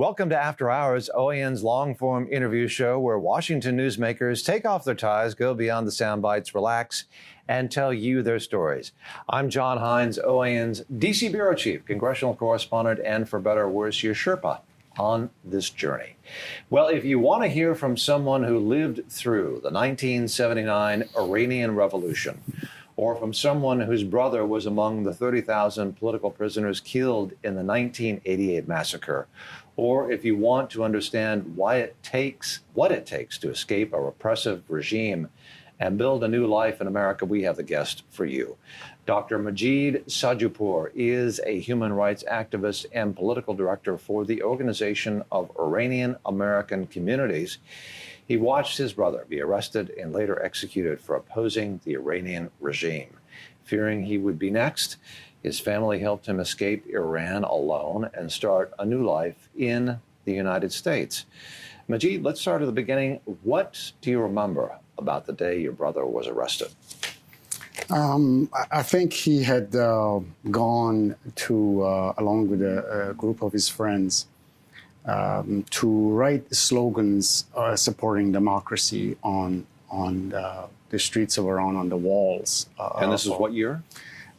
Welcome to After Hours, OAN's long-form interview show where Washington newsmakers take off their ties, go beyond the sound bites, relax, and tell you their stories. I'm John Hines, OAN's D.C. Bureau Chief, Congressional Correspondent, and for better or worse, your Sherpa on this journey. Well, if you want to hear from someone who lived through the 1979 Iranian Revolution, or from someone whose brother was among the 30,000 political prisoners killed in the 1988 massacre, or if you want to understand what it takes to escape a repressive regime and build a new life in America, we have the guest for you. Dr. Majid Sadeghpour is a human rights activist and political director for the Organization of Iranian American Communities. He watched his brother be arrested and later executed for opposing the Iranian regime. Fearing he would be next, his family helped him escape Iran alone and start a new life in the United States. Majid, let's start at the beginning. What do you remember about the day your brother was arrested? I think he had gone to, along with a group of his friends, to write slogans supporting democracy on the streets of Iran, on the walls. And this is what year?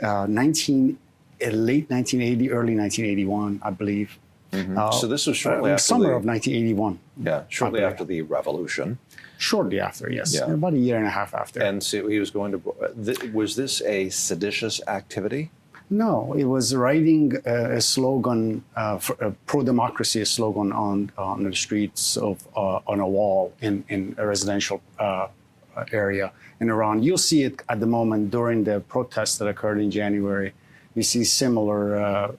Late 1980, early 1981, I believe. Mm-hmm. So this was shortly after summer of 1981. Yeah, shortly after the revolution. Shortly after, yes. Yeah. About a year and a half after. And so he was going to, was this a seditious activity? No, it was writing a slogan, for pro-democracy, a slogan on the streets of, on a wall in a residential area in Iran. You'll see it at the moment during the protests that occurred in January. You see similar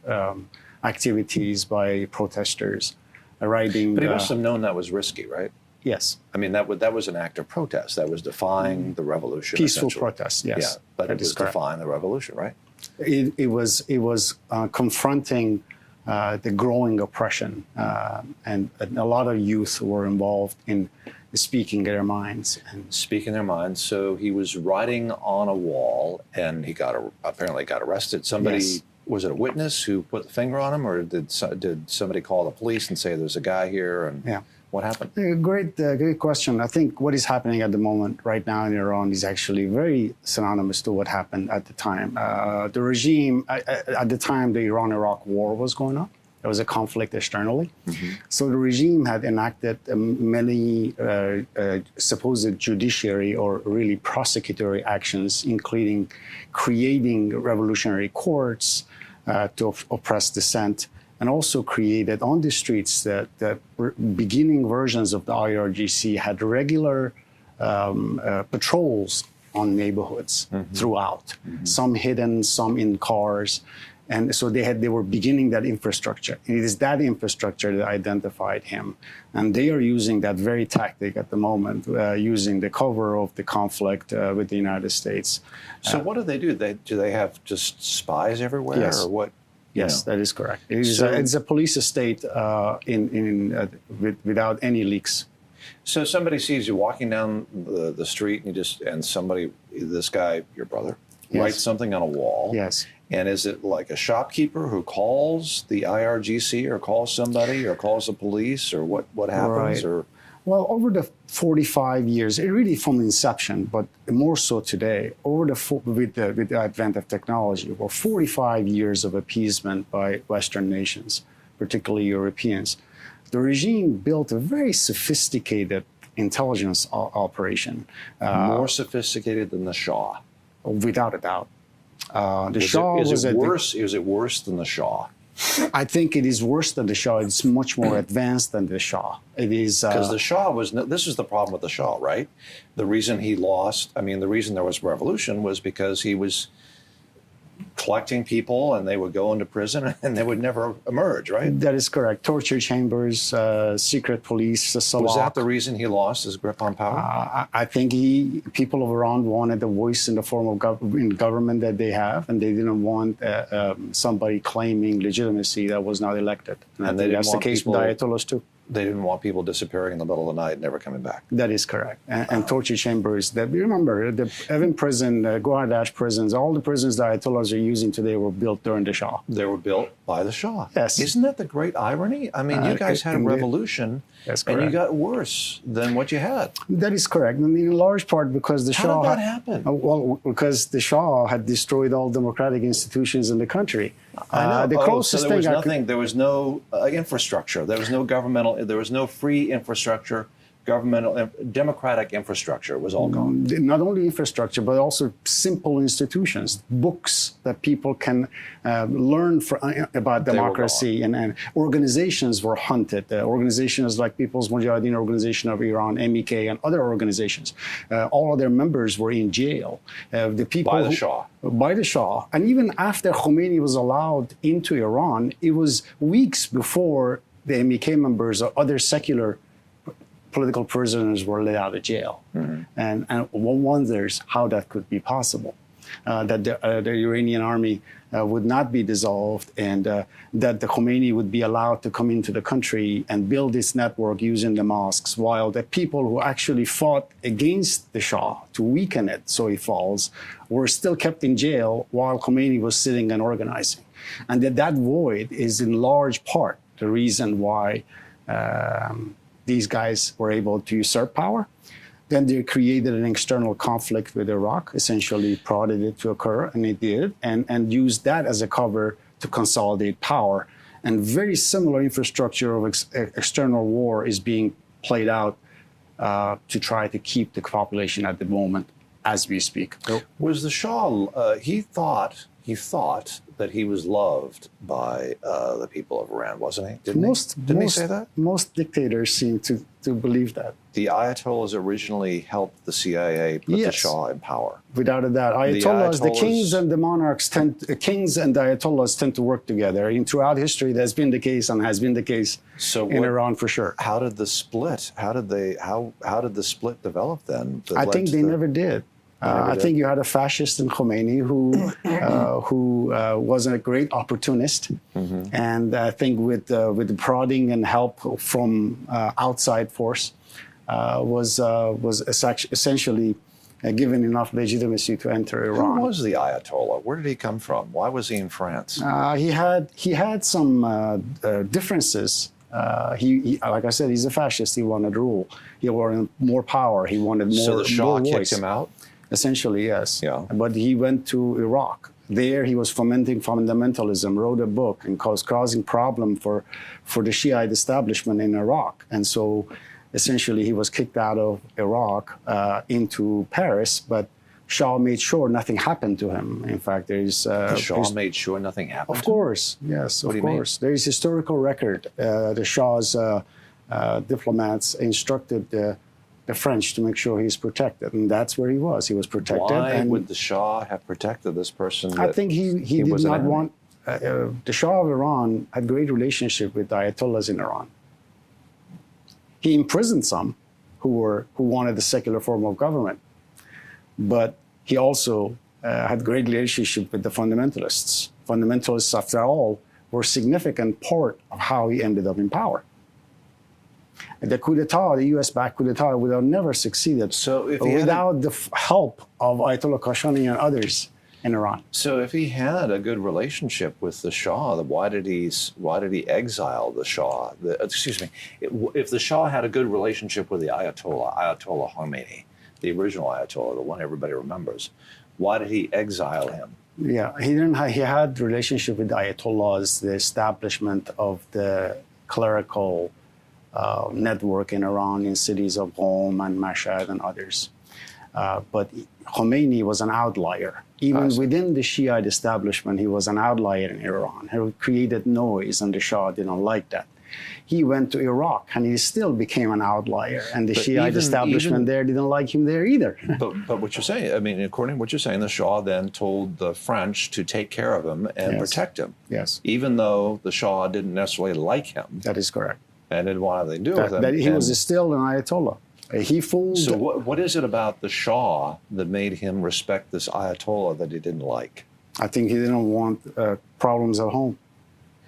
activities by protesters writing. But he must have known that was risky, right? Yes. I mean, that was an act of protest. That was defying the revolution. Peaceful protest, yes. Yeah, but it was defying the revolution, right? It was confronting the growing oppression, and a lot of youth were involved in speaking their minds. Speaking their minds. So he was writing on a wall, and he apparently got arrested. Somebody, yes. Was it a witness who put the finger on him, or did somebody call the police and say there's a guy here? And yeah. What happened? Great question. I think what is happening at the moment right now in Iran is actually very synonymous to what happened at the time. The regime, at the time the Iran-Iraq war was going on, there was a conflict externally. Mm-hmm. So the regime had enacted many supposed judiciary or really prosecutory actions, including creating revolutionary courts to oppress dissent, and also created on the streets that beginning versions of the IRGC had regular patrols on neighborhoods throughout, some hidden, some in cars. And so they were beginning that infrastructure. And it is that infrastructure that identified him. And they are using that very tactic at the moment, using the cover of the conflict with the United States. So what do? Do they have just spies everywhere? Yes. Or what? Yes, that is correct. It's a police state without any leaks. So somebody sees you walking down the street, and this guy, your brother, yes. Writes something on a wall. Yes. And is it like a shopkeeper who calls the IRGC or calls somebody or calls the police, or what happens? Right. Or well, over the 45 years, really from inception, but more so today, with the advent of technology, over 45 years of appeasement by Western nations, particularly Europeans, the regime built a very sophisticated intelligence operation. More sophisticated than the Shah? Without a doubt. Is it worse than the Shah? I think it is worse than the Shah. It's much more advanced than the Shah. It is because the Shah this is the problem with the Shah, right? The reason he lost, the reason there was revolution was because he was collecting people, and they would go into prison and they would never emerge, right? That is correct. Torture chambers, secret police, Was that the reason he lost his grip on power? I think people of Iran wanted a voice in the form of government that they have, and they didn't want somebody claiming legitimacy that was not elected. And they didn't that's want the case with the Ayatollahs too. They didn't want people disappearing in the middle of the night, never coming back. That is correct. And torture chambers. That remember, the Evin prison, Gohardasht prisons, all the prisons that Ayatollahs are using today were built during the Shah. They were built by the Shah. Yes. Isn't that the great irony? I mean, you guys had a revolution, and you got worse than what you had. That is correct. I mean, in large part because the Shah. How did that happen? Well, because the Shah had destroyed all democratic institutions in the country. I know. The closest so there was nothing. There was no infrastructure. There was no governmental. There was no free infrastructure. Governmental, democratic infrastructure was all gone. Not only infrastructure, but also simple institutions, books that people can learn about democracy, and organizations were hunted. Organizations like People's Mujahideen Organization of Iran, MEK, and other organizations. All of their members were in jail. The people by the Shah. By the Shah. And even after Khomeini was allowed into Iran, it was weeks before the MEK members or other secular political prisoners were let out of jail. Mm-hmm. And one wonders how that could be possible, that the Iranian army would not be dissolved, and that the Khomeini would be allowed to come into the country and build this network using the mosques, while the people who actually fought against the Shah to weaken it so he falls were still kept in jail while Khomeini was sitting and organizing. And that void is in large part the reason why these guys were able to usurp power. Then they created an external conflict with Iraq, essentially prodded it to occur, and it did, and used that as a cover to consolidate power. And very similar infrastructure of external war is being played out to try to keep the population at the moment as we speak. Was the Shah, he thought that he was loved by the people of Iran, wasn't he? Didn't he say that? Most dictators seem to believe that. The Ayatollahs originally helped the CIA put the Shah in power. Without a doubt. The kings and the monarchs kings and the Ayatollahs tend to work together. And throughout history, that's been the case and has been the case in Iran for sure. How did the split? How did the split develop then? I think they never did. I think you had a fascist in Khomeini who was a great opportunist, and I think with the prodding and help from outside force, was essentially given enough legitimacy to enter Iran. Who was the Ayatollah? Where did he come from? Why was he in France? He had some differences. He, like I said, he's a fascist. He wanted rule. He wanted more power. He wanted more. So the Shah kicked kicked him out? Essentially, yes. Yeah. But he went to Iraq. There he was fomenting fundamentalism, wrote a book, and causing problem for the Shiite establishment in Iraq. And so essentially he was kicked out of Iraq into Paris, but Shah made sure nothing happened to him. In fact, the Shah made sure nothing happened? Of course, yes, of course. There is historical record. The Shah's diplomats instructed the French to make sure he's protected, and that's where he was. He was protected. Why would the Shah have protected this person? I think he did not want. The Shah of Iran had great relationship with the Ayatollahs in Iran. He imprisoned some who wanted a secular form of government, but he also had great relationship with the fundamentalists. Fundamentalists, after all, were a significant part of how he ended up in power. The coup d'etat, the U.S.-backed coup d'etat, would have never succeeded without the help of Ayatollah Khashoggi and others in Iran. So, if he had a good relationship with the Shah, why did he exile the Shah? If the Shah had a good relationship with the Ayatollah Khomeini, the original Ayatollah, the one everybody remembers, why did he exile him? Yeah, he had relationship with the Ayatollahs, the establishment of the clerical network in Iran, in cities of Qom and Mashhad and others. But Khomeini was an outlier. Even within the Shiite establishment, he was an outlier in Iran. He created noise, and the Shah didn't like that. He went to Iraq, and he still became an outlier. And the Shiite establishment there didn't like him there either. But what you're saying, I mean, according to what you're saying, the Shah then told the French to take care of him and protect him. Yes. Even though the Shah didn't necessarily like him. That is correct. And didn't want anything to do with him. That he was still an Ayatollah. He fooled. So what is it about the Shah that made him respect this Ayatollah that he didn't like? I think he didn't want problems at home.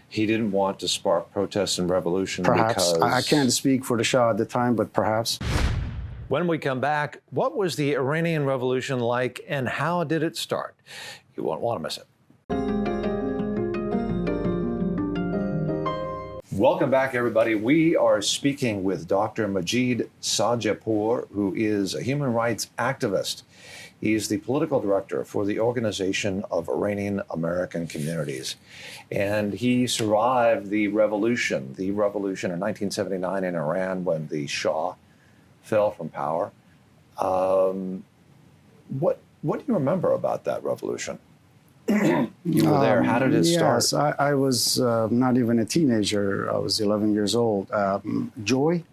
He didn't want to spark protests and revolution Perhaps. because... I can't speak for the Shah at the time, but perhaps. When we come back, what was the Iranian Revolution like and how did it start? You won't want to miss it. Welcome back, everybody. We are speaking with Dr. Majid Sadeghpour, who is a human rights activist. He is the political director for the Organization of Iranian American Communities. And he survived the revolution in 1979 in Iran when the Shah fell from power. What do you remember about that revolution? You were there. How did it start? Yes, I was not even a teenager. I was 11 years old. Joy?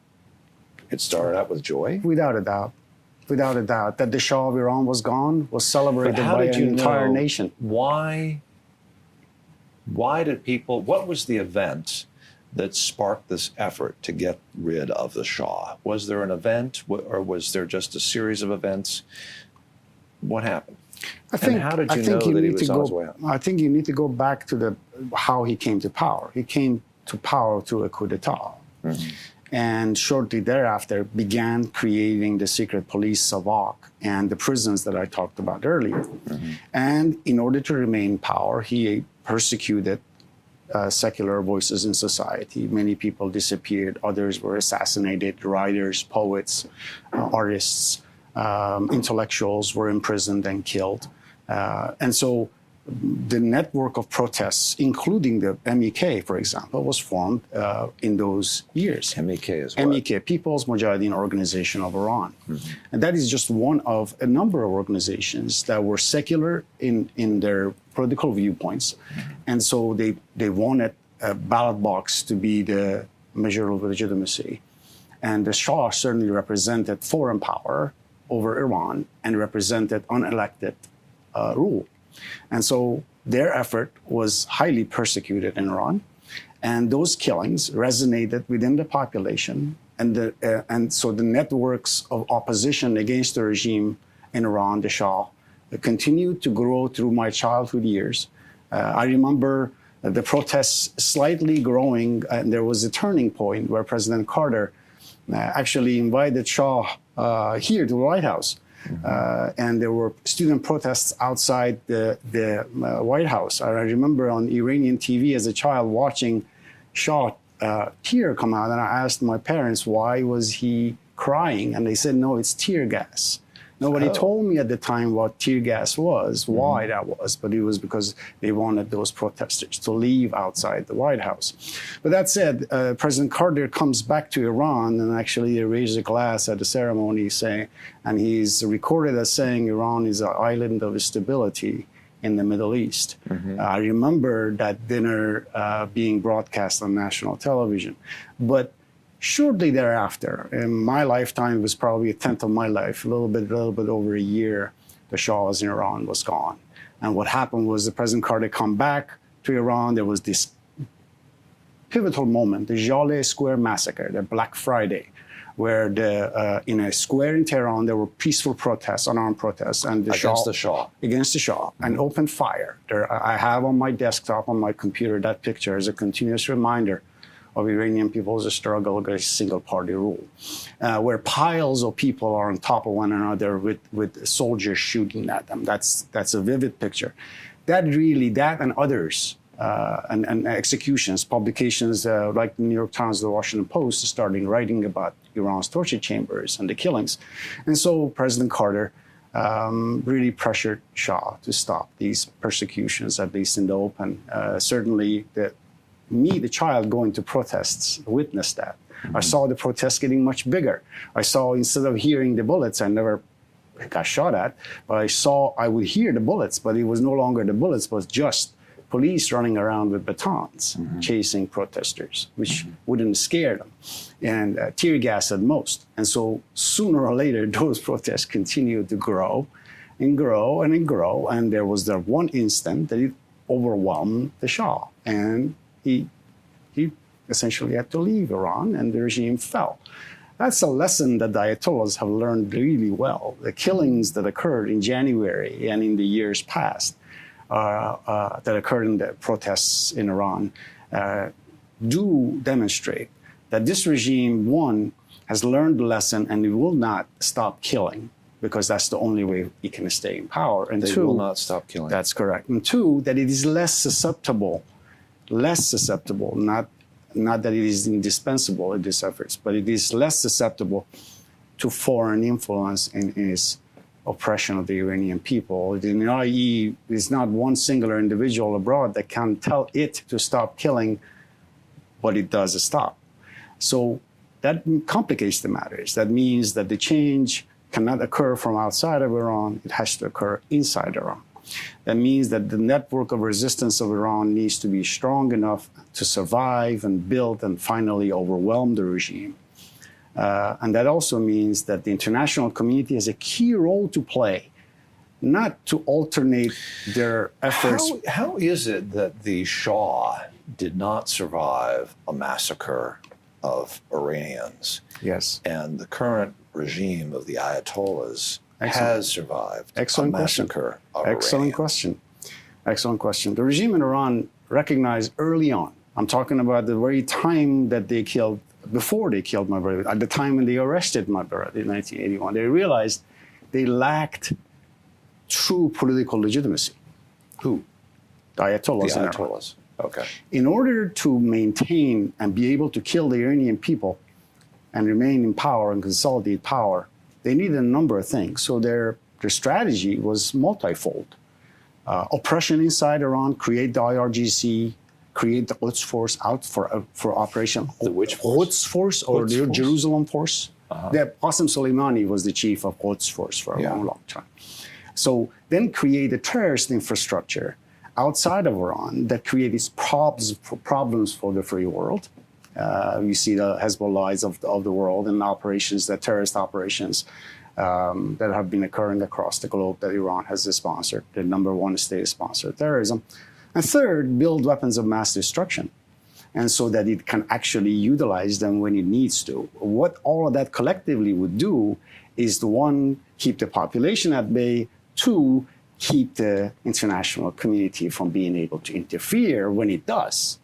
It started out with joy? Without a doubt. Without a doubt. That the Shah of Iran was gone was celebrated by an entire nation. Why did people, what was the event that sparked this effort to get rid of the Shah? Was there an event or was there just a series of events? What happened? And how did you know that he was on his way out? I think you need to go back to how he came to power. He came to power through a coup d'etat. Mm-hmm. And shortly thereafter began creating the secret police Savak and the prisons that I talked about earlier. Mm-hmm. And in order to remain in power, he persecuted secular voices in society. Many people disappeared, others were assassinated, writers, poets, artists, intellectuals were imprisoned and killed. And so the network of protests, including the MEK, for example, was formed in those years. MEK is what? MEK, People's Mujahideen Organization of Iran. Mm-hmm. And that is just one of a number of organizations that were secular in their political viewpoints. Mm-hmm. And so they wanted a ballot box to be the measure of legitimacy. And the Shah certainly represented foreign power over Iran and represented unelected rule. And so their effort was highly persecuted in Iran. And those killings resonated within the population. And so the networks of opposition against the regime in Iran, the Shah, continued to grow through my childhood years. I remember the protests slightly growing, and there was a turning point where President Carter actually invited Shah here to the White House. Mm-hmm. And there were student protests outside the White House. I remember on Iranian TV as a child watching Shah tear come out, and I asked my parents, why was he crying? And they said, no, it's tear gas. Nobody told me at the time what tear gas was, why that was, but it was because they wanted those protesters to leave outside the White House. But that said, President Carter comes back to Iran, and actually they raise a glass at the ceremony saying, and he's recorded as saying Iran is an island of stability in the Middle East. Mm-hmm. I remember that dinner being broadcast on national television. But shortly thereafter, in my lifetime, it was probably a tenth of my life, a little bit over a year, the Shah in Iran was gone. And what happened was the President Carter come back to Iran. There was this pivotal moment, the Jaleh Square massacre, the Black Friday, where in a square in Tehran, there were peaceful protests, unarmed protests, and against the Shah, mm-hmm. and opened fire. I have on my desktop, on my computer, that picture as a continuous reminder of Iranian people's struggle against single-party rule, where piles of people are on top of one another with soldiers shooting at them. That's a vivid picture. That and others, and executions, publications like the New York Times, the Washington Post, starting writing about Iran's torture chambers and the killings. And so President Carter really pressured Shah to stop these persecutions, at least in the open. Certainly, the child going to protests, witnessed that. Mm-hmm. I saw the protests getting much bigger. I saw, instead of hearing the bullets, I never got shot at, but I would hear the bullets, but it was no longer the bullets, but just police running around with batons, mm-hmm. chasing protesters, which mm-hmm. wouldn't scare them, and tear gas at most. And so sooner or later, those protests continued to grow and grow and grow. And there was that one instant that it overwhelmed the Shah. And he essentially had to leave Iran, and the regime fell. That's a lesson that the Ayatollahs have learned really well. The killings that occurred in January and in the years past, that occurred in the protests in Iran, do demonstrate that this regime, one, has learned the lesson and it will not stop killing, because that's the only way it can stay in power. And They two, will not stop killing. That's correct. And two, that it is less susceptible, not that it is indispensable in these efforts, but it is less susceptible to foreign influence in its oppression of the Iranian people. i.e., it's not one singular individual abroad that can tell it to stop killing, but it does stop. So that complicates the matters. That means that the change cannot occur from outside of Iran, it has to occur inside Iran. That means that the network of resistance of Iran needs to be strong enough to survive and build and finally overwhelm the regime. And that also means that the international community has a key role to play, not to alternate their efforts. How is it that the Shah did not survive a massacre of Iranians? Yes. And the current regime of the Ayatollahs has survived a massacre of Iranians? Excellent question. The regime in Iran recognized early on, I'm talking about the very time that they killed, before they killed my brother, at the time when they arrested my brother in 1981, they realized they lacked true political legitimacy. Who? The Ayatollahs. The Ayatollahs. Okay. In order to maintain and be able to kill the Iranian people and remain in power and consolidate power, they needed a number of things. So their strategy was multifold. Oppression inside Iran, create the IRGC, create the Quds Force out for operation. The which force? Quds Force, or the Jerusalem Force. Qasem Soleimani was the chief of Quds Force for a long time. So then create a terrorist infrastructure outside of Iran that creates problems for the free world. You see the Hezbollahs of the world and operations, the terrorist operations that have been occurring across the globe that Iran has sponsored, the number one state sponsor of terrorism. And third, build weapons of mass destruction, and so that it can actually utilize them when it needs to. What all of that collectively would do is to, one, keep the population at bay, two, keep the international community from being able to interfere when it does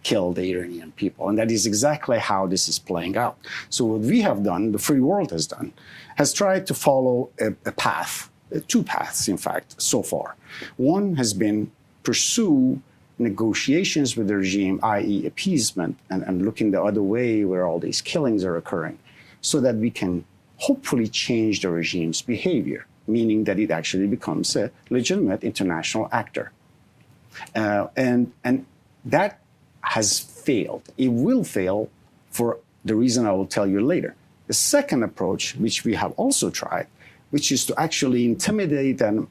kill the Iranian people. And that is exactly how this is playing out. So what we have done, the free world has done, has tried to follow a path, two paths, in fact, so far. One has been pursue negotiations with the regime, i.e. appeasement, and looking the other way where all these killings are occurring, so that we can hopefully change the regime's behavior, meaning that it actually becomes a legitimate international actor. And that has failed. It will fail for the reason I will tell you later. The second approach, which we have also tried, which is to actually intimidate and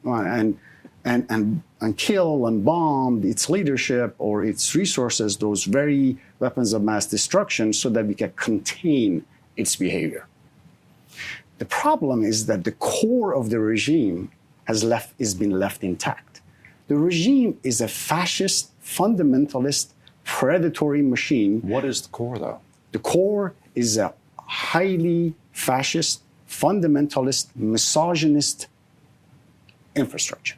kill and bomb its leadership or its resources, those very weapons of mass destruction, so that we can contain its behavior. The problem is that the core of the regime has been left intact. The regime is a fascist, fundamentalist, predatory machine. What is the core, though? The core is a highly fascist, fundamentalist, misogynist infrastructure.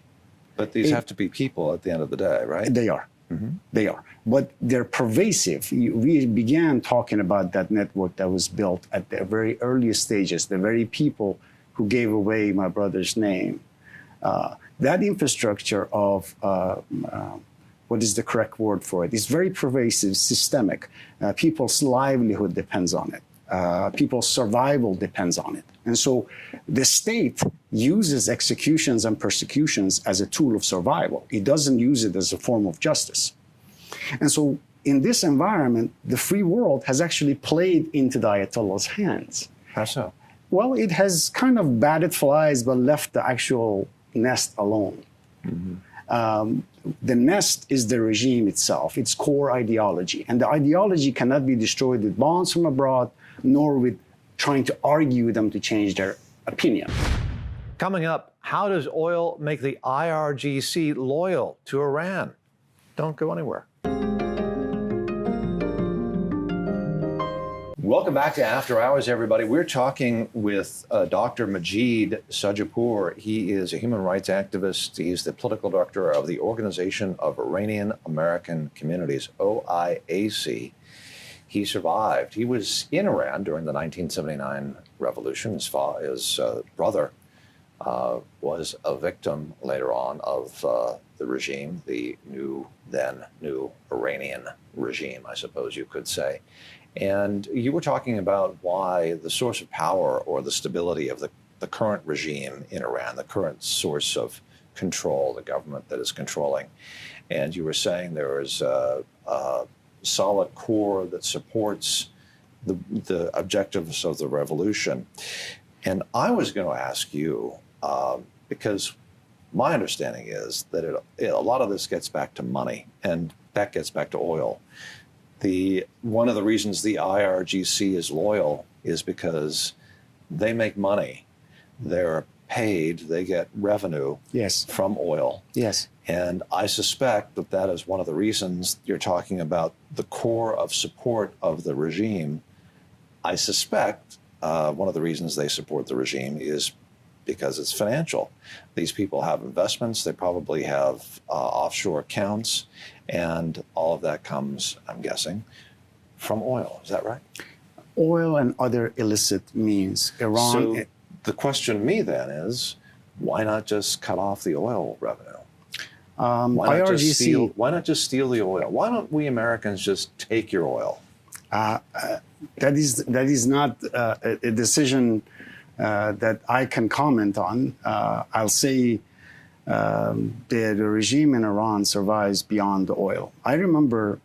But these have to be people at the end of the day, right? They are. They are. But they're pervasive. We began talking about that network that was built at the very earliest stages, the very people who gave away my brother's name. That infrastructure of, what is the correct word for it? It's very pervasive, systemic. People's livelihood depends on it. People's survival depends on it. And so the state uses executions and persecutions as a tool of survival. It doesn't use it as a form of justice. And so in this environment, the free world has actually played into the Ayatollah's hands. How so? Well, it has kind of batted flies, but left the actual nest alone. The nest is the regime itself, its core ideology. And the ideology cannot be destroyed with bombs from abroad, nor with trying to argue them to change their opinion. Coming up, how does oil make the IRGC loyal to Iran? Don't go anywhere. Welcome back to After Hours, everybody. We're talking with Dr. Majid Sadeghpour. He is a human rights activist. He's the political director of the Organization of Iranian American Communities, OIAC. He survived. He was in Iran during the 1979 revolution. His brother was a victim later on of the regime, the then new Iranian regime, I suppose you could say. And you were talking about why the source of power or the stability of the current regime in Iran, the current source of control, the government that is controlling. And you were saying there is a solid core that supports the objectives of the revolution. And I was going to ask you, because my understanding is that a lot of this gets back to money, and that gets back to oil. One of the reasons the IRGC is loyal is because they make money. They're paid, they get revenue from oil. Yes. And I suspect that is one of the reasons you're talking about the core of support of the regime. I suspect one of the reasons they support the regime is because it's financial. These people have investments, they probably have offshore accounts, and all of that comes, I'm guessing, from oil. Is that right? Oil and other illicit means. Iran. So the question to me then is, why not just cut off the oil revenue? Why not just steal the oil? Why don't we Americans just take your oil? That is not a decision that I can comment on. I'll say the regime in Iran survives beyond the oil. I remember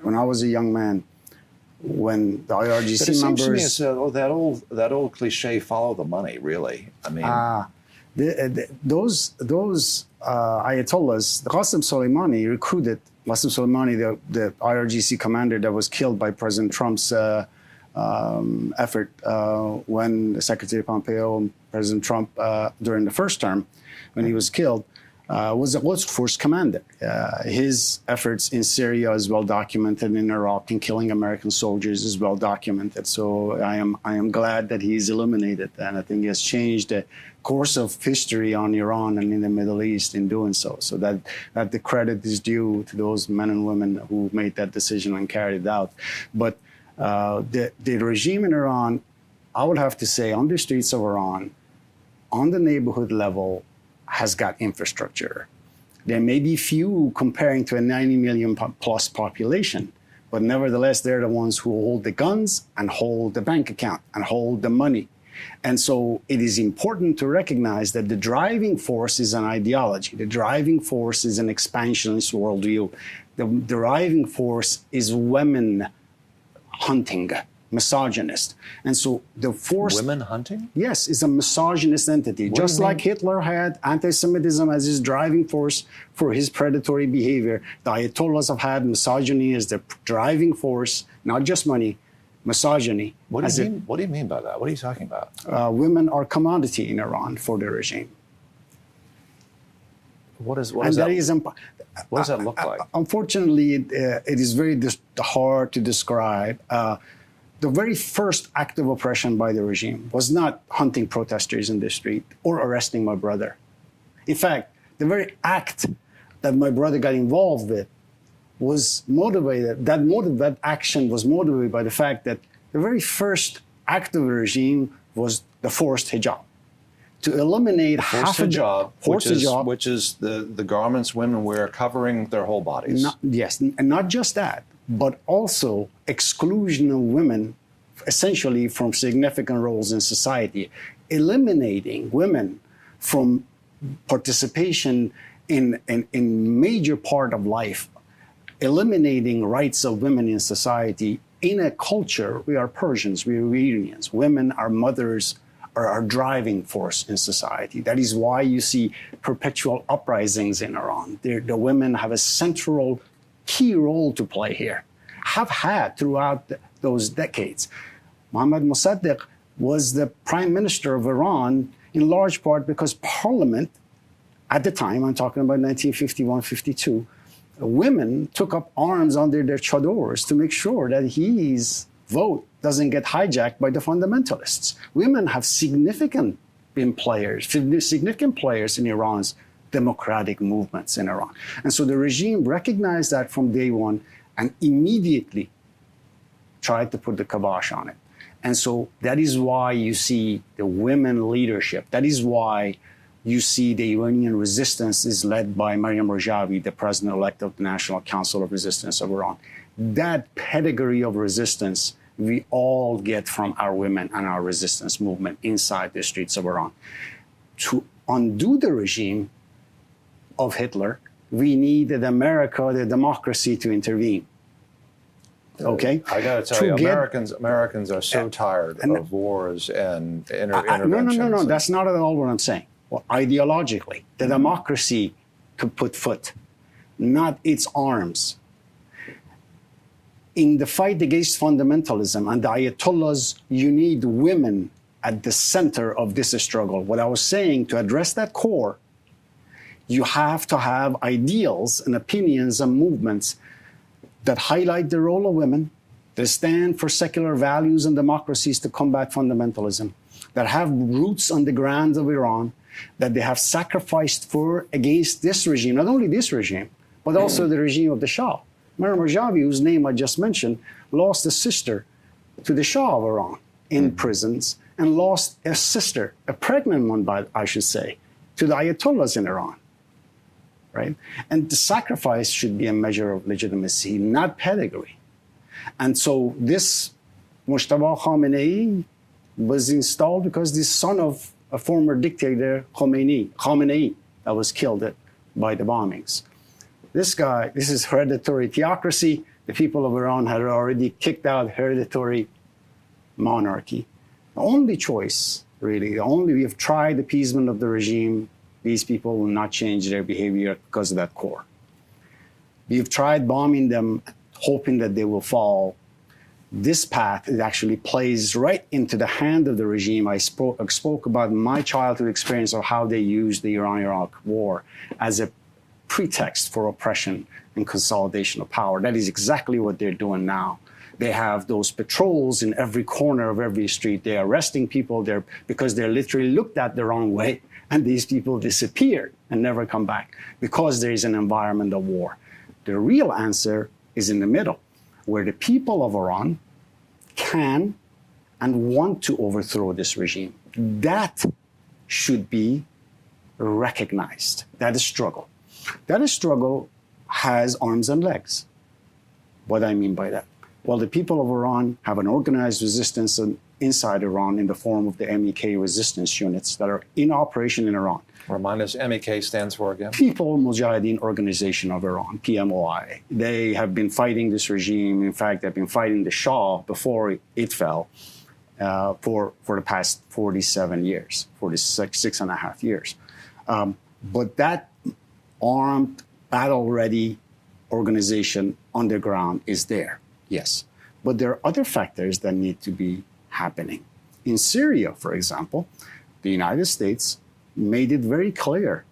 when I was a young man, when the IRGC members... But it seems to me it's that old cliche, follow the money, really. I mean... those Ayatollahs, the Qasem Soleimani recruited Qasem Soleimani, the IRGC commander that was killed by President Trump's effort when Secretary Pompeo and President Trump, during the first term, when he was killed, was a Quds Force commander. His efforts in Syria is well documented, in Iraq, in killing American soldiers is well documented. So I am glad that he's eliminated, and I think he has changed the course of history on Iran and in the Middle East in doing so. So that the credit is due to those men and women who made that decision and carried it out. But the regime in Iran, I would have to say, on the streets of Iran, on the neighborhood level, has got infrastructure. There may be few comparing to a 90 million plus population, but nevertheless, they're the ones who hold the guns and hold the bank account and hold the money. And so it is important to recognize that the driving force is an ideology. The driving force is an expansionist worldview. The driving force is women hunting, misogynist. And so the force... Women hunting? Yes, is a misogynist entity. Just like Hitler had anti-Semitism as his driving force for his predatory behavior, the Ayatollahs have had misogyny as the driving force, not just money, misogyny. What do you mean by that? What are you talking about? Women are commodity in Iran for the regime. What does that look like? Unfortunately, it is very hard to describe. The very first act of oppression by the regime was not hunting protesters in the street or arresting my brother. In fact, the very act that my brother got involved with was motivated, that action was motivated by the fact that the very first act of the regime was the forced hijab. To eliminate half a hijab, which is the garments women wear covering their whole bodies. Yes, and not just that, but also exclusion of women essentially from significant roles in society, eliminating women from participation in major part of life, eliminating rights of women in society. In a culture, we are Persians, we are Iranians. Women are mothers, are our driving force in society. That is why you see perpetual uprisings in Iran. The women have a central key role to play here, have had throughout those decades. Mohammad Mossadegh was the prime minister of Iran in large part because parliament, at the time, I'm talking about 1951, 52, women took up arms under their chadors to make sure that his vote doesn't get hijacked by the fundamentalists. Women have significant players in Iran's democratic movements in Iran. And so the regime recognized that from day one and immediately tried to put the kibosh on it. And so that is why you see the women leadership. That is why you see the Iranian resistance is led by Maryam Rajavi, the president-elect of the National Council of Resistance of Iran. That pedigree of resistance we all get from our women and our resistance movement inside the streets of Iran. To undo the regime of Hitler, we needed America, the democracy, to intervene. Okay, I got to tell you, Americans are so tired of wars and interventions. No. That's not at all what I'm saying. Well, ideologically, the democracy could put foot, not its arms. In the fight against fundamentalism and the Ayatollahs, you need women at the center of this struggle. What I was saying, to address that core, you have to have ideals and opinions and movements that highlight the role of women, that stand for secular values and democracies to combat fundamentalism, that have roots on the ground of Iran, that they have sacrificed for against this regime, not only this regime, but also the regime of the Shah. Maryam Rajavi, whose name I just mentioned, lost a sister to the Shah of Iran in prisons, and lost a sister, a pregnant one, I should say, to the Ayatollahs in Iran. Right? And the sacrifice should be a measure of legitimacy, not pedigree. And so this Mojtaba Khamenei was installed because the son of a former dictator, Khamenei, that was killed by the bombings. This guy, this is hereditary theocracy. The people of Iran had already kicked out hereditary monarchy. The only choice, really, we have tried appeasement of the regime. These people will not change their behavior because of that core. We've tried bombing them, hoping that they will fall. This path, it actually plays right into the hand of the regime. I spoke about my childhood experience of how they used the Iran-Iraq war as a pretext for oppression and consolidation of power. That is exactly what they're doing now. They have those patrols in every corner of every street. They're arresting people there because they're literally looked at the wrong way. And these people disappear and never come back because there is an environment of war. The real answer is in the middle, where the people of Iran can and want to overthrow this regime. That should be recognized. That is struggle. That struggle has arms and legs. What do I mean by that? Well, the people of Iran have an organized resistance inside Iran in the form of the MEK resistance units that are in operation in Iran. Remind us, MEK stands for again? People Mujahideen Organization of Iran, PMOI. They have been fighting this regime. In fact, they've been fighting the Shah before it fell for the past 47 years, 46 and a half years. But that armed, battle-ready organization underground is there, yes. But there are other factors that need to be happening. In Syria, for example, the United States made it very clear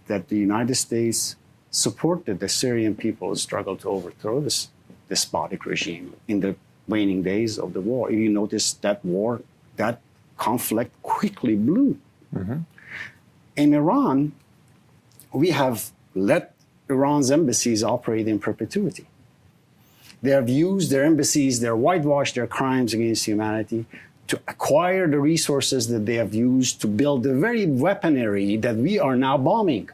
that the United States supported the Syrian people's struggle to overthrow this despotic regime in the waning days of the war. If you notice that war, that conflict quickly blew. Mm-hmm. In Iran, we have let Iran's embassies operate in perpetuity. They have used their embassies, they're whitewashed their crimes against humanity to acquire the resources that they have used to build the very weaponry that we are now bombing.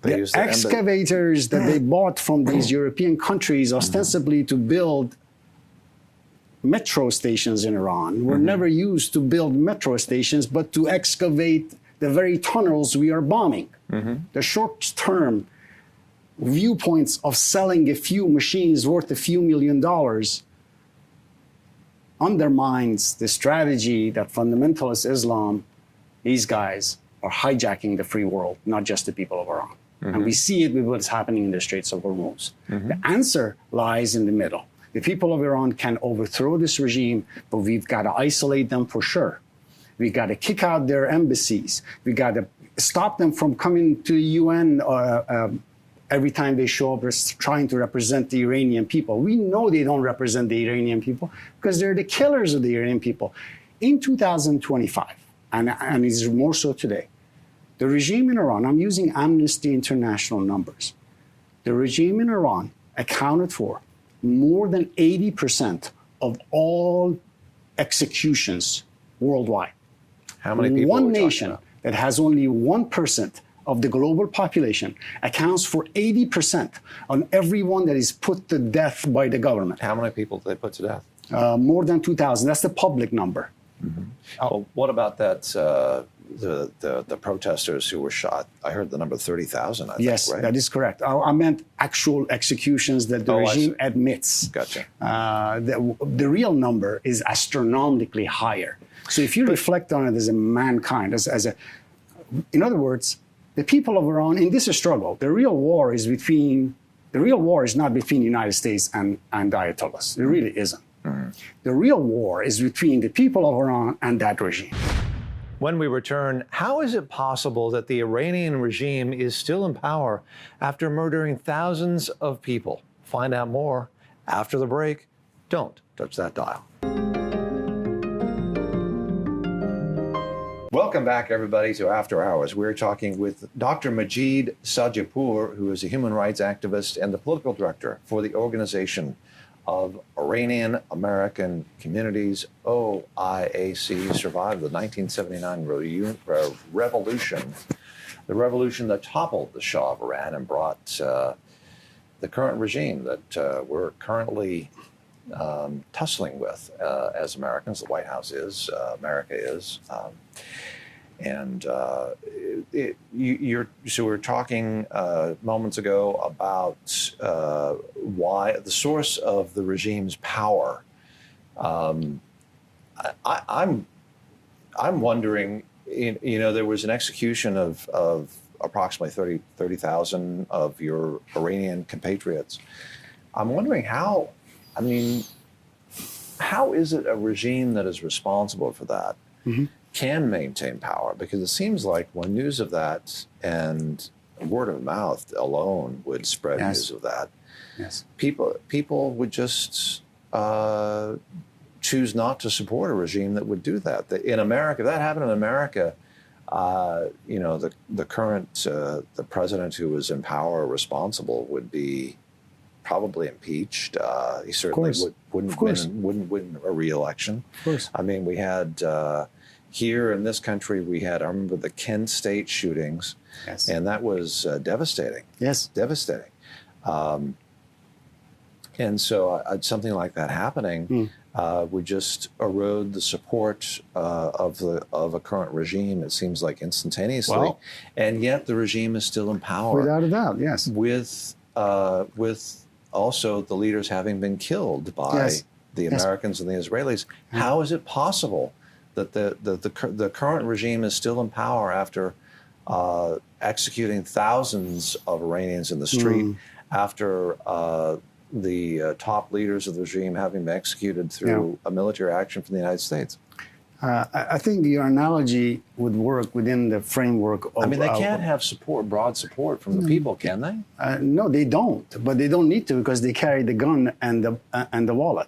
The excavators that they bought from these European countries ostensibly to build metro stations in Iran were never used to build metro stations, but to excavate the very tunnels we are bombing. The short-term viewpoints of selling a few machines worth a few $1 million undermines the strategy that fundamentalist Islam, these guys, are hijacking the free world, not just the people of Iran. And we see it with what's happening in the Straits of Hormuz. The answer lies in the middle. The people of Iran can overthrow this regime, but we've got to isolate them for sure. We got to kick out their embassies. We got to stop them from coming to the UN every time they show up, they're trying to represent the Iranian people. We know they don't represent the Iranian people because they're the killers of the Iranian people. In 2025, and it's more so today, the regime in Iran, I'm using Amnesty International numbers, the regime in Iran accounted for more than 80% of all executions worldwide. How many people? One nation that has only 1% of the global population accounts for 80% on everyone that is put to death by the government. How many people did they put to death? More than 2,000. That's the public number. Mm-hmm. Well, what about that? The protesters who were shot? I heard the number 30,000. Yes, right? that is correct. I meant actual executions that the regime admits. Gotcha. The real number is astronomically higher. So if you reflect on it as a mankind, in other words, the people of Iran in this struggle, the real war is not between the United States and the Ayatollahs. It really isn't. Mm-hmm. The real war is between the people of Iran and that regime. When we return, how is it possible that the Iranian regime is still in power after murdering thousands of people? Find out more after the break. Don't touch that dial. Welcome back, everybody, to After Hours. We're talking with Dr. Majid Sadeghpour, who is a human rights activist and the political director for the Organization of Iranian American Communities, OIAC, survived the 1979 revolution, the revolution that toppled the Shah of Iran and brought the current regime that we're currently tussling with as Americans. The White House is, America is. So we were talking moments ago about why the source of the regime's power. I'm wondering, there was an execution of approximately 30,000 of your Iranian compatriots. I'm wondering how is it a regime that is responsible for that can maintain power? Because it seems like when news of that and word of mouth alone would spread news of that, people would just choose not to support a regime that would do that. In America, if that happened in America, the current the president who was in power responsible would be probably impeached. He certainly wouldn't win a re-election. Of course. I mean, we had here in this country, I remember the Kent State shootings, and that was devastating. Yes. Devastating. And so something like that happening would just erode the support of a current regime, it seems like instantaneously. And yet the regime is still in power. Without a doubt, yes. With also the leaders having been killed by the Americans and the Israelis. How is it possible that the current regime is still in power after executing thousands of Iranians in the street, after the top leaders of the regime having been executed through a military action from the United States? I think your analogy would work within the framework of... they can't have broad support from the people, can they? No, they don't. But they don't need to because they carry the gun and the wallet.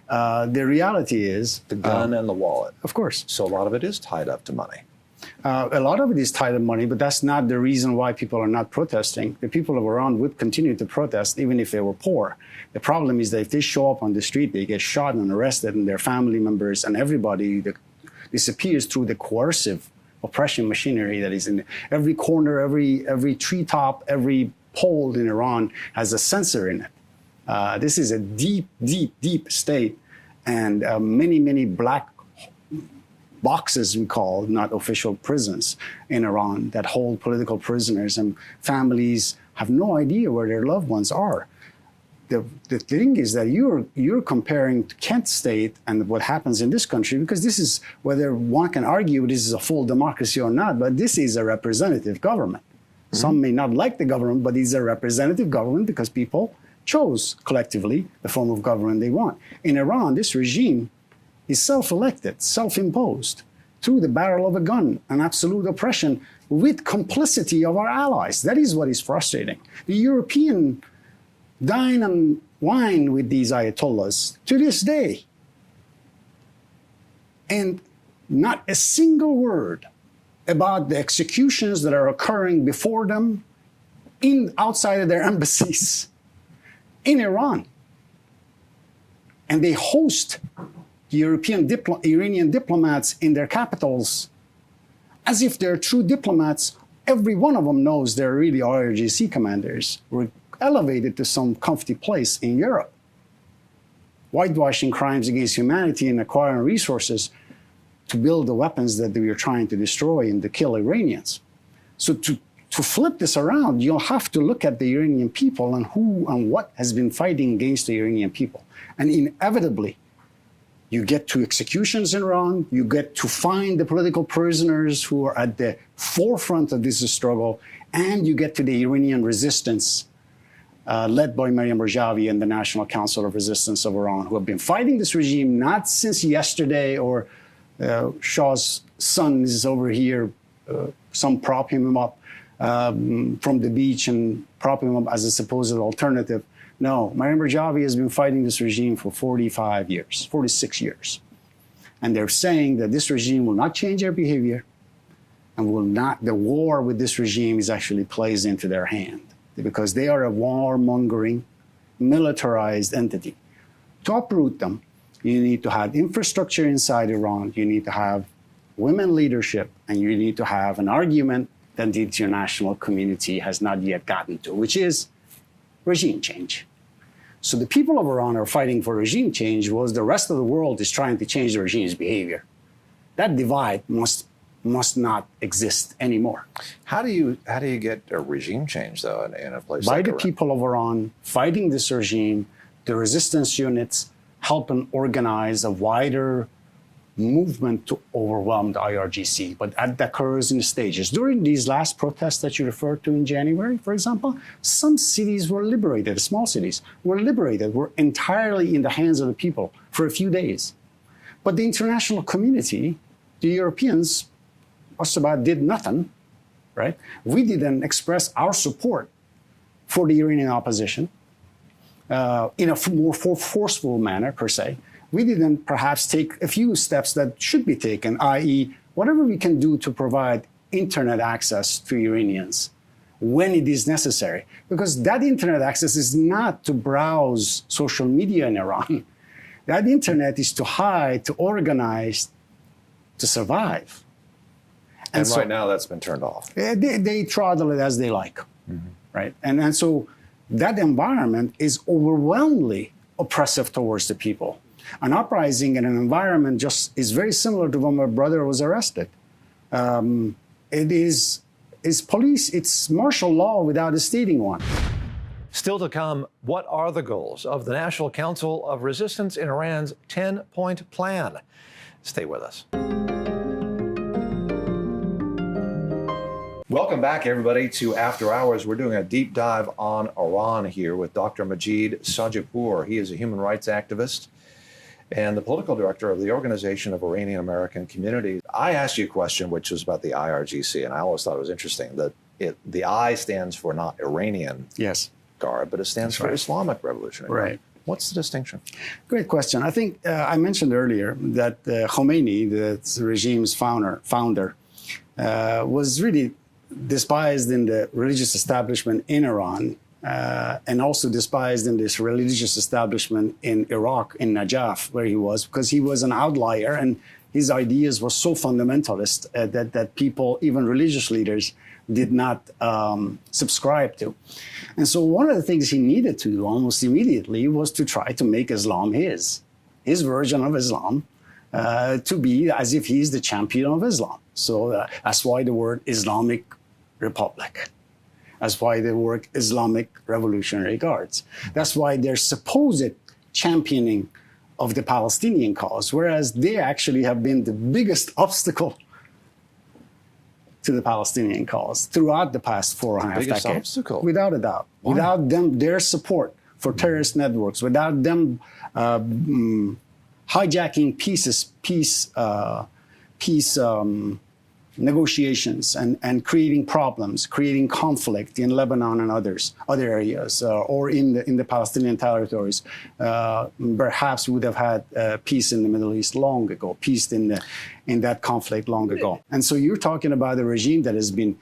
The reality is... The gun and the wallet. Of course. So a lot of it is tied up to money. A lot of it is tied up money, but that's not the reason why people are not protesting. The people of Iran would continue to protest even if they were poor. The problem is that if they show up on the street, they get shot and arrested, and their family members and everybody disappears through the coercive oppression machinery that is in every corner, every treetop, every pole in Iran has a censor in it. This is a deep, deep, deep state, and many black boxes, we call, not official prisons in Iran, that hold political prisoners, and families have no idea where their loved ones are. The thing is that you're comparing Kent State and what happens in this country, because this is, whether one can argue this is a full democracy or not, but this is a representative government. Some may not like the government, but it's a representative government because people chose collectively the form of government they want. In Iran, this regime is self-elected, self-imposed. through the barrel of a gun, an absolute oppression with complicity of our allies. That is what is frustrating. The European dine and wine with these ayatollahs to this day. And not a single word about the executions that are occurring before them outside of their embassies in Iran. And they host the Iranian diplomats in their capitals as if they're true diplomats. Every one of them knows they're really IRGC commanders, were elevated to some comfy place in Europe. Whitewashing crimes against humanity and acquiring resources to build the weapons that we are trying to destroy and to kill Iranians. So to flip this around, you'll have to look at the Iranian people and who and what has been fighting against the Iranian people. And inevitably, you get to executions in Iran, you get to find the political prisoners who are at the forefront of this struggle, and you get to the Iranian resistance led by Maryam Rajavi and the National Council of Resistance of Iran, who have been fighting this regime not since yesterday or Shah's son is over here, some prop him up from the beach and prop him up as a supposed alternative. No, Maryam Rajavi has been fighting this regime for 45 years, 46 years. And they're saying that this regime will not change their behavior and the war with this regime is actually plays into their hand because they are a warmongering, militarized entity. To uproot them, you need to have infrastructure inside Iran, you need to have women leadership, and you need to have an argument that the international community has not yet gotten to, which is regime change. So the people of Iran are fighting for regime change, while the rest of the world is trying to change the regime's behavior. That divide must not exist anymore. How do you get a regime change, though, in a place by like the Iran? People of Iran fighting this regime, the resistance units help and organize a wider movement to overwhelm the IRGC, but that occurs in stages. During these last protests that you referred to in January, for example, some cities were liberated, small cities were liberated, were entirely in the hands of the people for a few days. But the international community, the Europeans, just about did nothing, right? We didn't express our support for the Iranian opposition in a more forceful manner, per se. We didn't perhaps take a few steps that should be taken, i.e., whatever we can do to provide internet access to Iranians when it is necessary. Because that internet access is not to browse social media in Iran. That internet is to hide, to organize, to survive. And so, right now that's been turned off. They throttle it as they like, right? And so that environment is overwhelmingly oppressive towards the people. An uprising in an environment just is very similar to when my brother was arrested. It is police, it's martial law without a stating one. Still to come, what are the goals of the National Council of Resistance in Iran's 10-point plan? Stay with us. Welcome back, everybody, to After Hours. We're doing a deep dive on Iran here with Dr. Majid Sadeghpour. He is a human rights activist and the political director of the Organization of Iranian American Communities. I asked you a question which was about the IRGC, and I always thought it was interesting that the I stands for not Iranian Guard, but it stands for Islamic Revolutionary Guard. What's the distinction? Great question. I think I mentioned earlier that Khomeini, the regime's founder, was really despised in the religious establishment in Iran, and also despised in this religious establishment in Iraq, in Najaf, where he was, because he was an outlier and his ideas were so fundamentalist that people, even religious leaders, did not subscribe to. And so one of the things he needed to do almost immediately was to try to make Islam his version of Islam, to be as if he's the champion of Islam. So that's why the word Islamic Republic. That's why they work Islamic Revolutionary Guards. That's why their supposed championing of the Palestinian cause, whereas they actually have been the biggest obstacle to the Palestinian cause throughout the past 4.5 decades. Obstacle. Without a doubt. Why? Without them, their support for terrorist networks, without them hijacking peace negotiations and creating problems, creating conflict in Lebanon and other areas, or in the Palestinian territories. Perhaps we would have had peace in the Middle East long ago, peace in that conflict long ago. And so you're talking about a regime that has been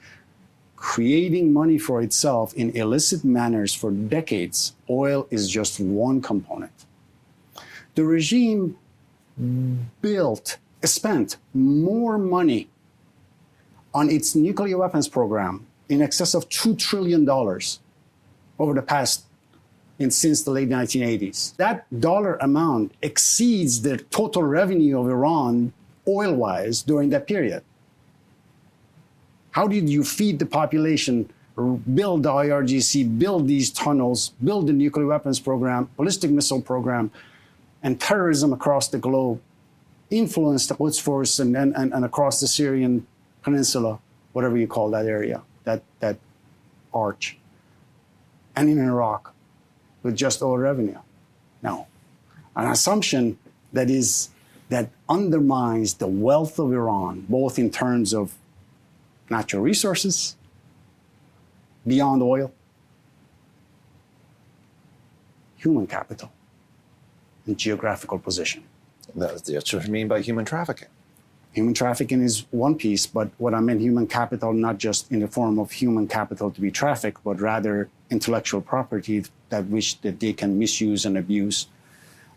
creating money for itself in illicit manners for decades. Oil is just one component. The regime spent more money on its nuclear weapons program in excess of $2 trillion over the past, since the late 1980s. That dollar amount exceeds the total revenue of Iran oil-wise during that period. How did you feed the population, build the IRGC, build these tunnels, build the nuclear weapons program, ballistic missile program, and terrorism across the globe, influence the Quds Force and across the Syrian Peninsula, whatever you call that area, that arch, and in Iraq with just oil revenue? No. An assumption that undermines the wealth of Iran, both in terms of natural resources, beyond oil, human capital, and geographical position. That's what I mean by human trafficking. Human trafficking is one piece, but what I meant human capital, not just in the form of human capital to be trafficked, but rather intellectual property that they can misuse and abuse.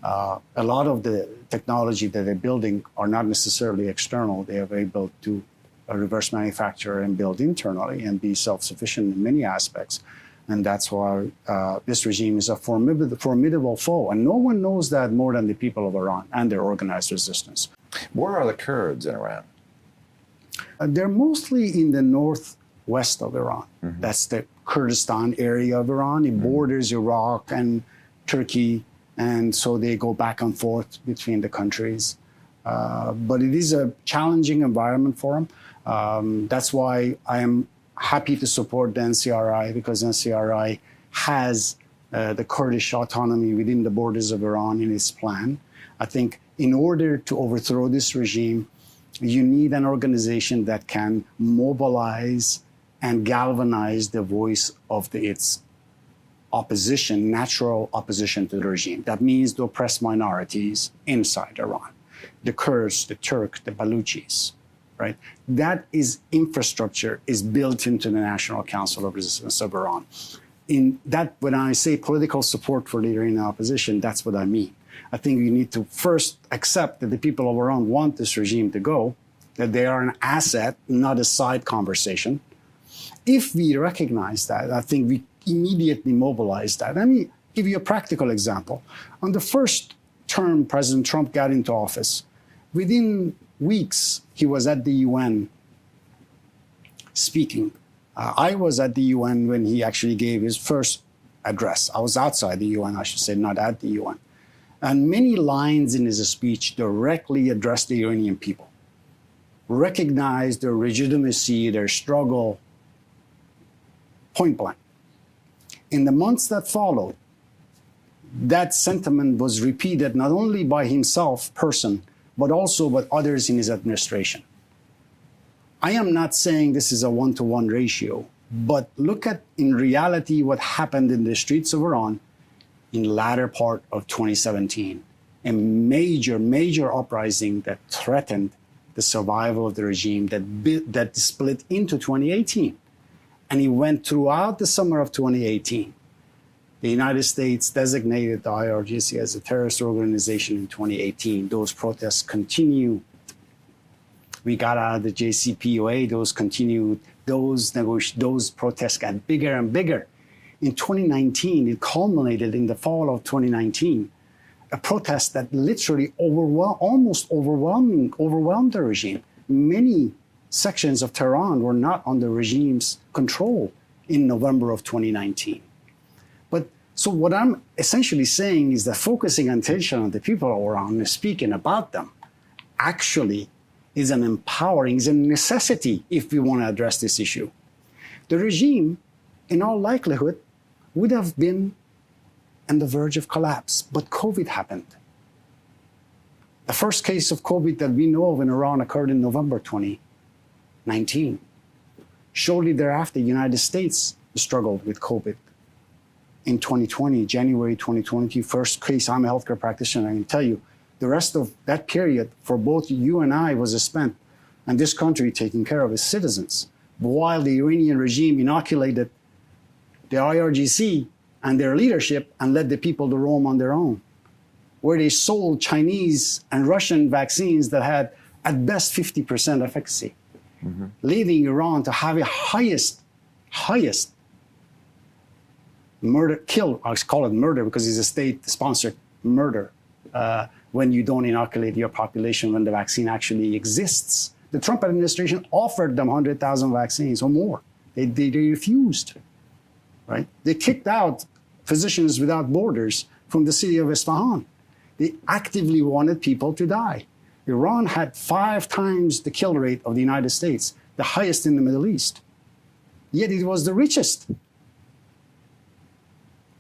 A lot of the technology that they're building are not necessarily external. They are able to reverse manufacture and build internally and be self-sufficient in many aspects. And that's why this regime is a formidable foe. And no one knows that more than the people of Iran and their organized resistance. Where are the Kurds in Iran? They're mostly in the northwest of Iran. Mm-hmm. That's the Kurdistan area of Iran. It borders Iraq and Turkey. And so they go back and forth between the countries. But it is a challenging environment for them. That's why I am happy to support the NCRI, because NCRI has the Kurdish autonomy within the borders of Iran in its plan. I think in order to overthrow this regime, you need an organization that can mobilize and galvanize the voice of its opposition, natural opposition to the regime. That means the oppressed minorities inside Iran, the Kurds, the Turks, the Baluchis, right? That infrastructure is built into the National Council of Resistance of Iran. When I say political support for the Iranian opposition, that's what I mean. I think you need to first accept that the people of Iran want this regime to go, that they are an asset, not a side conversation. If we recognize that, I think we immediately mobilize that. Let me give you a practical example. On the first term President Trump got into office, within weeks, he was at the UN speaking. I was at the UN when he actually gave his first address. I was outside the UN, I should say, not at the UN. And many lines in his speech directly addressed the Iranian people, recognized their legitimacy, their struggle, point blank. In the months that followed, that sentiment was repeated not only by himself, but also by others in his administration. I am not saying this is a one-to-one ratio, but look at, in reality, what happened in the streets of Iran in the latter part of 2017, a major uprising that threatened the survival of the regime that split into 2018. And it went throughout the summer of 2018. The United States designated the IRGC as a terrorist organization in 2018. Those protests continued. We got out of the JCPOA, those continued. Those protests got bigger and bigger. In 2019, it culminated in the fall of 2019, a protest that literally almost overwhelmed the regime. Many sections of Tehran were not under regime's control in November of 2019. So what I'm essentially saying is that focusing attention on the people of Iran and speaking about them actually is a necessity if we want to address this issue. The regime, in all likelihood, would have been on the verge of collapse, but COVID happened. The first case of COVID that we know of in Iran occurred in November 2019. Shortly thereafter, the United States struggled with COVID. In 2020, January 2020, first case, I'm a healthcare practitioner, I can tell you, the rest of that period for both you and I was spent in this country taking care of its citizens. But while the Iranian regime inoculated the IRGC and their leadership and led the people to roam on their own, where they sold Chinese and Russian vaccines that had at best 50% efficacy, leading Iran to have a highest murder, kill, I call it murder because it's a state-sponsored murder, when you don't inoculate your population when the vaccine actually exists. The Trump administration offered them 100,000 vaccines or more. They refused, right? They kicked out Physicians Without Borders from the city of Isfahan. They actively wanted people to die. Iran had 5 times the kill rate of the United States, the highest in the Middle East. Yet it was the richest,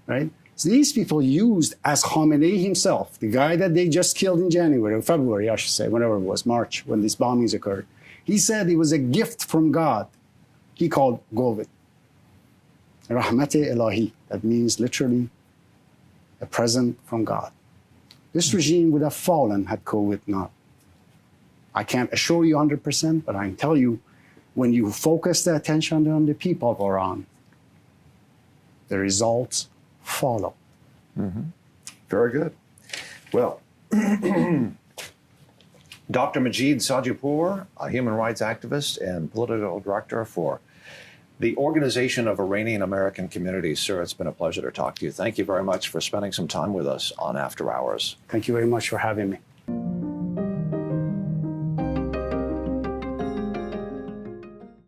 right? So these people used, as Khamenei himself, the guy that they just killed in January, or February, I should say, whenever it was, March, when these bombings occurred. He said it was a gift from God. He called COVID Rahmat-e Ilahi. That means literally a present from God. This regime would have fallen had COVID not. I can't assure you 100%, but I can tell you, when you focus the attention on the people of Iran, the results follow. Very good. Well, Dr. Majid Sadeghpour, a human rights activist and political director for the Organization of Iranian American Communities. Sir, it's been a pleasure to talk to you. Thank you very much for spending some time with us on After Hours. Thank you very much for having me.